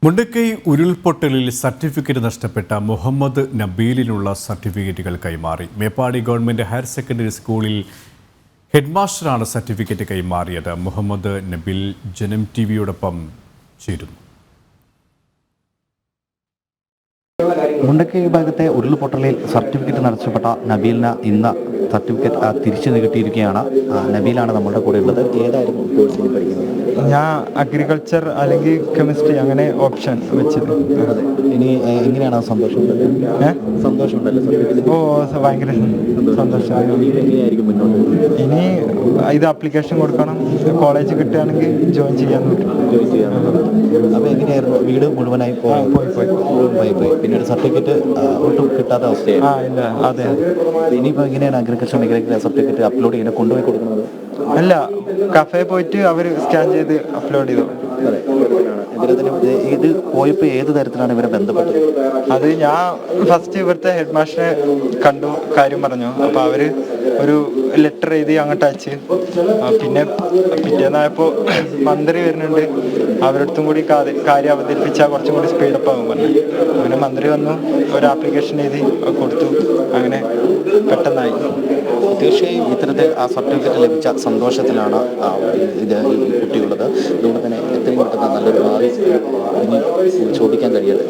മുണ്ടക്കൈ ഉരുൾപൊട്ടലിൽ സർട്ടിഫിക്കറ്റ് നഷ്ടപ്പെട്ട മുഹമ്മദ് നബീലിനുള്ള സർട്ടിഫിക്കറ്റുകൾ കൈമാറി. മേപ്പാടി ഗവൺമെന്റ് ഹയർ സെക്കൻഡറി സ്കൂളിൽ ഹെഡ്മാസ്റ്ററാണ് സർട്ടിഫിക്കറ്റ് കൈമാറിയത്. മുഹമ്മദ് നബീൽ ജനം ടിവിയോടൊപ്പം ചേരുന്നു. മുണ്ടക്കൈ വിഭാഗത്തെ ഉരുൾപൊട്ടലിൽ സർട്ടിഫിക്കറ്റ് നഷ്ടപ്പെട്ട നബീലിന് ഇന്ന് സർട്ടിഫിക്കറ്റ് തിരിച്ചു കിട്ടിയിരിക്കുകയാണ്. നബീലാണ് നമ്മുടെ കൂടെ ഉള്ളത്. ഏതായിരുന്നു കോഴ്സിന് പഠിക്കുന്നത്? ഞാൻ അഗ്രികൾച്ചർ അല്ലെങ്കിൽ കെമിസ്ട്രി അങ്ങനെ ഓപ്ഷൻ വെച്ചത്. ഇനി എങ്ങനെയാണ് സന്തോഷമുണ്ടല്ലോ? ഭയങ്കര സന്തോഷമായി. എങ്ങനെയായിരിക്കും മുന്നോട്ട്? ഇനി ഇത് ആപ്ലിക്കേഷൻ കൊടുക്കണം, കോളേജ് കിട്ടുകയാണെങ്കിൽ ജോയിൻ ചെയ്യാൻ പറ്റും. അപ്പോൾ എങ്ങനെയായിരുന്നു? വീട് മുഴുവനായി പോയി പിന്നീട് സർട്ടിഫിക്കറ്റ് ഒട്ടും കിട്ടാത്ത അവസ്ഥയാണ്. ഇല്ല, അതെ. ഇനിയിപ്പോൾ എങ്ങനെയാണ് അഗ്രികൾച്ചർ മേഖലയിലെ സർട്ടിഫിക്കറ്റ് അപ്ലോഡ് ചെയ്യുന്നത്? കൊണ്ടുപോയി കൊടുക്കുന്നത്? അല്ല, കഫേ പോയിട്ട് അവർ സ്കാൻ ചെയ്ത് അപ്ലോഡ് ചെയ്തു. ഇത് പോയപ്പോൾ ഏത് തരത്തിലാണ് ഇവരെ ബന്ധപ്പെട്ടത്? അത് ഞാൻ ഫസ്റ്റ് ഇവിടുത്തെ ഹെഡ് മാസ്റ്ററെ കണ്ടു, കാര്യം പറഞ്ഞു. അപ്പോൾ അവർ ഒരു ലെറ്റർ എഴുതി അങ്ങോട്ട് അയച്ച്. പിന്നെ പിറ്റേന്നായപ്പോൾ മന്ത്രി വരുന്നുണ്ട്, അവരടുത്തും കൂടി കാര്യം അവതരിപ്പിച്ചാൽ കുറച്ചും കൂടി സ്പീഡപ്പ് ആകും പറഞ്ഞു. അങ്ങനെ മന്ത്രി വന്നു, ഒരു ആപ്ലിക്കേഷൻ എഴുതി കൊടുത്തു. അങ്ങനെ പെട്ടെന്നായി. തീർച്ചയായും ഇത്തരത്തിൽ ആ സർട്ടിഫിക്കറ്റ് ലഭിച്ച സന്തോഷത്തിലാണ് ഇത് കുട്ടിയുള്ളത്. അതുകൊണ്ട് തന്നെ എത്രയും പെട്ടെന്ന് നല്ലൊരു ഭാവി ഇനി ചോദിക്കാൻ കഴിയട്ടെ.